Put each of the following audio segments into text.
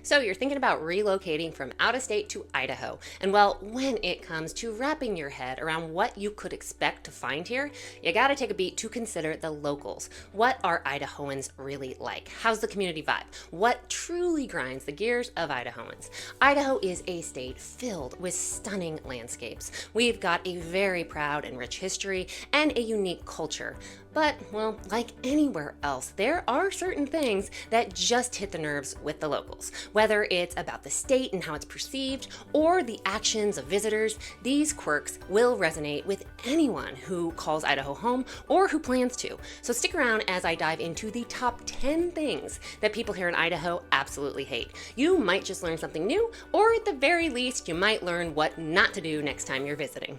So you're thinking about relocating from out of state to Idaho. And well, when it comes to wrapping your head around what you could expect to find here, you gotta take a beat to consider the locals. What are Idahoans really like? How's the community vibe? What truly grinds the gears of Idahoans? Idaho is a state filled with stunning landscapes. We've got a very proud and rich history and a unique culture. But, well, like anywhere else, there are certain things that just hit the nerves with the locals. Whether it's about the state and how it's perceived, or the actions of visitors, these quirks will resonate with anyone who calls Idaho home or who plans to. So stick around as I dive into the top 10 things that people here in Idaho absolutely hate. You might just learn something new, or at the very least, you might learn what not to do next time you're visiting.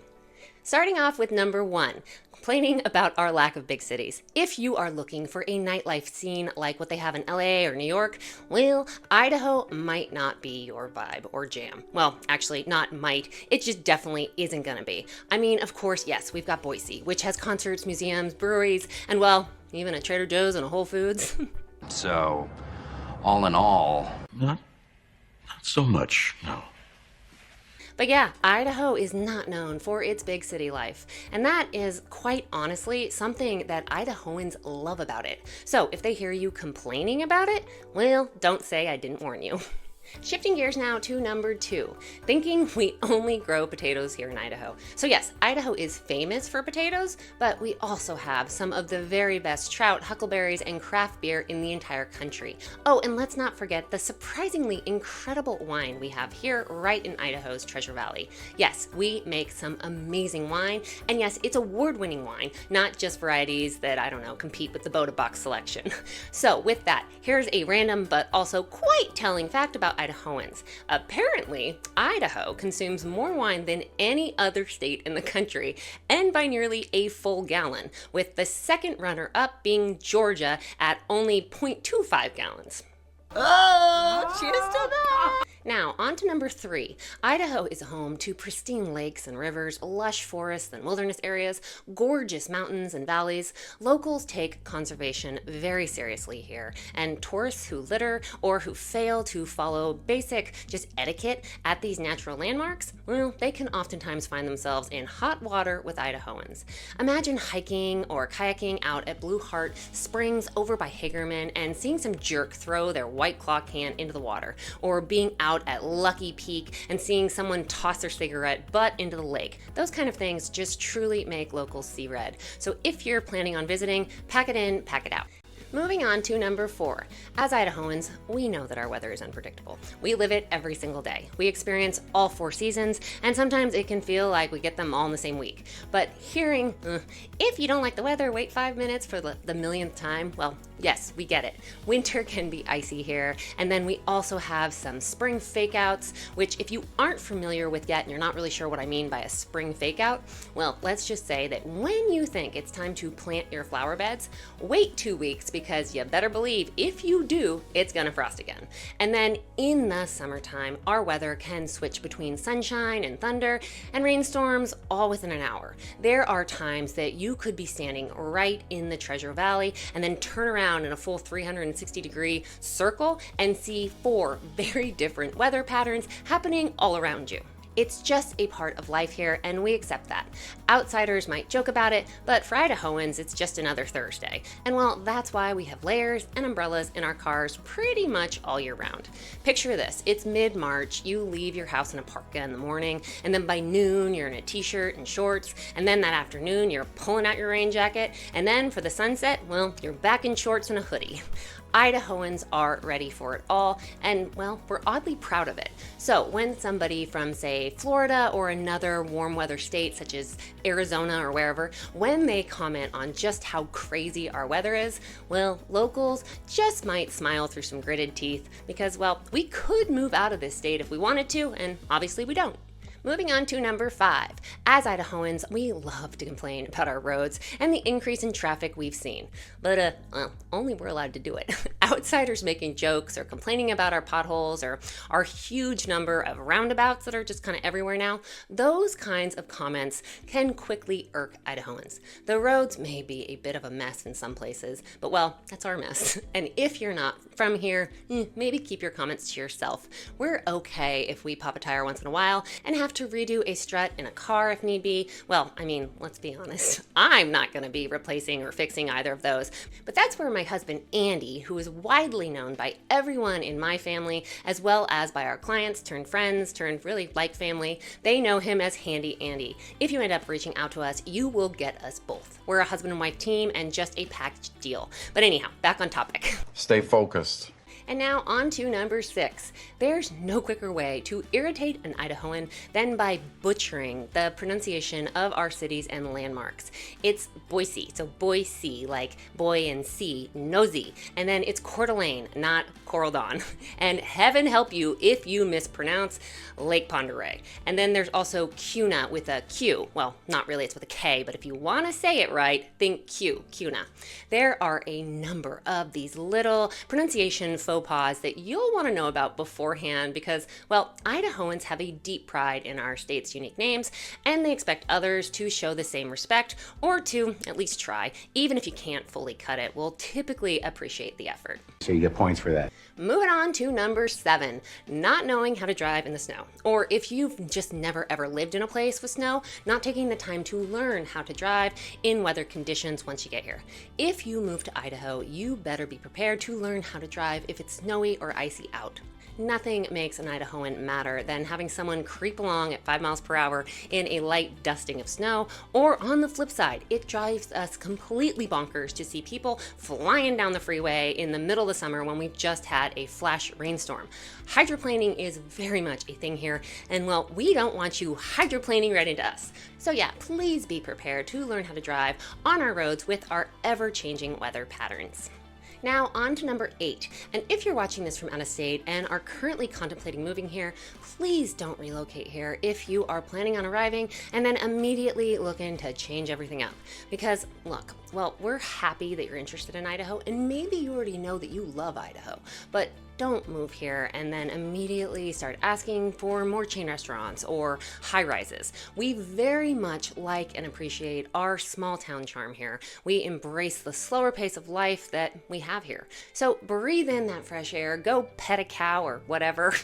Starting off with number 1, complaining about our lack of big cities. If you are looking for a nightlife scene like what they have in LA or New York, well, Idaho might not be your vibe or jam. Well, actually, not might, it just definitely isn't gonna be. I mean, of course, yes, we've got Boise, which has concerts, museums, breweries, and well, even a Trader Joe's and a Whole Foods. So, all in all... Not so much, no. But yeah, Idaho is not known for its big city life. And that is, quite honestly, something that Idahoans love about it. So if they hear you complaining about it, well, don't say I didn't warn you. Shifting gears now to number 2, thinking we only grow potatoes here in Idaho. So yes, Idaho is famous for potatoes, but we also have some of the very best trout, huckleberries, and craft beer in the entire country. Oh, and let's not forget the surprisingly incredible wine we have here right in Idaho's Treasure Valley. Yes, we make some amazing wine, and yes, it's award-winning wine, not just varieties that, I don't know, compete with the Boda Box selection. So with that, here's a random but also quite telling fact about Idahoans. Apparently, Idaho consumes more wine than any other state in the country, and by nearly a full gallon, with the second runner-up being Georgia at only 0.25 gallons. Oh, cheers to that! Now, on to number 3. Idaho is home to pristine lakes and rivers, lush forests and wilderness areas, gorgeous mountains and valleys. Locals take conservation very seriously here, and tourists who litter or who fail to follow basic just etiquette at these natural landmarks, well, they can oftentimes find themselves in hot water with Idahoans. Imagine hiking or kayaking out at Blue Heart Springs over by Hagerman and seeing some jerk throw their White Claw can into the water, or being out at Lucky Peak and seeing someone toss their cigarette butt into the lake. Those kind of things just truly make locals see red. So if you're planning on visiting, pack it in, pack it out. Moving on to number 4. As Idahoans, we know that our weather is unpredictable. We live it every single day. We experience all 4 seasons, and sometimes it can feel like we get them all in the same week. But hearing, if you don't like the weather, wait 5 minutes for the millionth time, well, yes, we get it. Winter can be icy here, and then we also have some spring fake-outs, which if you aren't familiar with yet and you're not really sure what I mean by a spring fake-out, well, let's just say that when you think it's time to plant your flower beds, wait 2 weeks because you better believe if you do, it's gonna frost again. And then in the summertime, our weather can switch between sunshine and thunder and rainstorms all within an hour. There are times that you could be standing right in the Treasure Valley and then turn around in a full 360-degree circle and see 4 very different weather patterns happening all around you. It's just a part of life here, and we accept that. Outsiders might joke about it, but for Idahoans, it's just another Thursday. And well, that's why we have layers and umbrellas in our cars pretty much all year round. Picture this, it's mid-March, you leave your house in a parka in the morning, and then by noon, you're in a t-shirt and shorts, and then that afternoon, you're pulling out your rain jacket, and then for the sunset, well, you're back in shorts and a hoodie. Idahoans are ready for it all, and well, we're oddly proud of it. So when somebody from, say, Florida or another warm weather state such as Arizona or wherever, when they comment on just how crazy our weather is, well, locals just might smile through some gritted teeth because, well, we could move out of this state if we wanted to, and obviously we don't. Moving on to number 5. As Idahoans, we love to complain about our roads and the increase in traffic we've seen. But, well, only we're allowed to do it. outsiders making jokes or complaining about our potholes or our huge number of roundabouts that are just kind of everywhere now, those kinds of comments can quickly irk Idahoans. The roads may be a bit of a mess in some places, but well, that's our mess. And if you're not from here, maybe keep your comments to yourself. We're okay if we pop a tire once in a while and have to redo a strut in a car if need be. Well, I mean, let's be honest, I'm not going to be replacing or fixing either of those. But that's where my husband Andy, who is widely known by everyone in my family, as well as by our clients turned friends, turned really like family, they know him as Handy Andy. If you end up reaching out to us, you will get us both. We're a husband and wife team and just a package deal. But anyhow, back on topic. Stay focused. And now on to number 6. There's no quicker way to irritate an Idahoan than by butchering the pronunciation of our cities and landmarks. It's Boise, so Boise, like boy and sea, nosy. And then it's Coeur d'Alene, not Coral Dawn. And heaven help you if you mispronounce Lake Ponderay. And then there's also Kuna with a Q. Well, not really, it's with a K, but if you want to say it right, think Q, Kuna. There are a number of these little pronunciation faux pas that you'll want to know about beforehand because, well, Idahoans have a deep pride in our state's unique names, and they expect others to show the same respect or to at least try. Even if you can't fully cut it, we'll typically appreciate the effort. So you get points for that. Moving on to number 7, not knowing how to drive in the snow. Or if you've just never ever lived in a place with snow, not taking the time to learn how to drive in weather conditions once you get here. If you move to Idaho, you better be prepared to learn how to drive if it's snowy or icy out. Nothing makes an Idahoan madder than having someone creep along at 5 miles per hour in a light dusting of snow, or on the flip side, it drives us completely bonkers to see people flying down the freeway in the middle of the summer when we've just had a flash rainstorm. Hydroplaning is very much a thing here, and well, we don't want you hydroplaning right into us. So yeah, please be prepared to learn how to drive on our roads with our ever-changing weather patterns. Now on to number 8, and if you're watching this from out of state and are currently contemplating moving here, please don't relocate here if you are planning on arriving and then immediately looking to change everything up. Because look, well, we're happy that you're interested in Idaho, and maybe you already know that you love Idaho, but don't move here and then immediately start asking for more chain restaurants or high rises. We very much like and appreciate our small town charm here. We embrace the slower pace of life that we have here. So breathe in that fresh air, go pet a cow or whatever.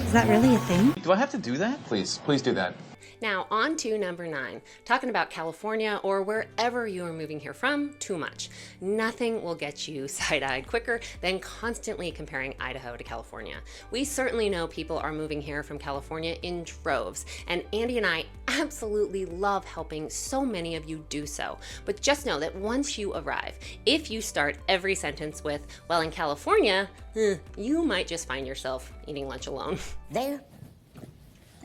Is that really a thing? Do I have to do that? Please do that. Now on to number 9, talking about California or wherever you are moving here from too much. Nothing will get you side-eyed quicker than constantly comparing Idaho to California. We certainly know people are moving here from California in droves, and Andy and I absolutely love helping so many of you do so. But just know that once you arrive, if you start every sentence with, well, in California, you might just find yourself eating lunch alone. There.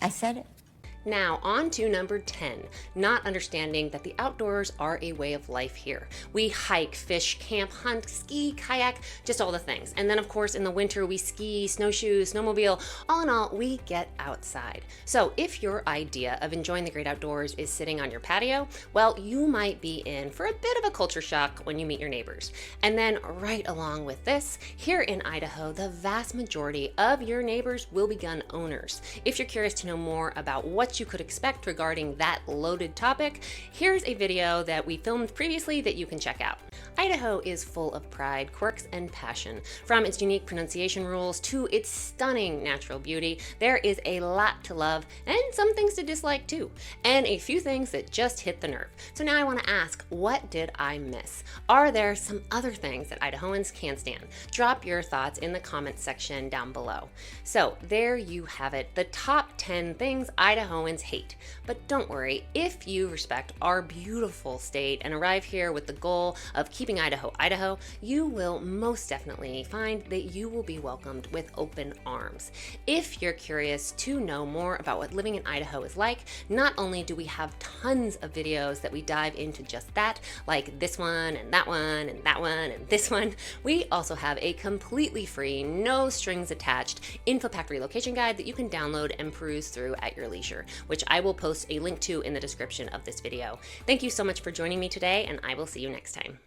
I said it. Now on to number 10, not understanding that the outdoors are a way of life here. We hike, fish, camp, hunt, ski, kayak, just all the things. And then of course in the winter we ski, snowshoe, snowmobile, all in all, we get outside. So if your idea of enjoying the great outdoors is sitting on your patio, well, you might be in for a bit of a culture shock when you meet your neighbors. And then right along with this, here in Idaho, the vast majority of your neighbors will be gun owners. If you're curious to know more about what you could expect regarding that loaded topic, here's a video that we filmed previously that you can check out. Idaho is full of pride, quirks, and passion. From its unique pronunciation rules to its stunning natural beauty, there is a lot to love and some things to dislike too, and a few things that just hit the nerve. So now I want to ask, what did I miss? Are there some other things that Idahoans can't stand? Drop your thoughts in the comments section down below. So there you have it, the top 10 things Idahoans hate. But don't worry, if you respect our beautiful state and arrive here with the goal of keeping Idaho, Idaho, you will most definitely find that you will be welcomed with open arms. If you're curious to know more about what living in Idaho is like, not only do we have tons of videos that we dive into just that, like this one and that one and that one and this one, we also have a completely free, no strings attached, info-packed relocation guide that you can download and peruse through at your leisure, which I will post a link to in the description of this video. Thank you so much for joining me today, and I will see you next time.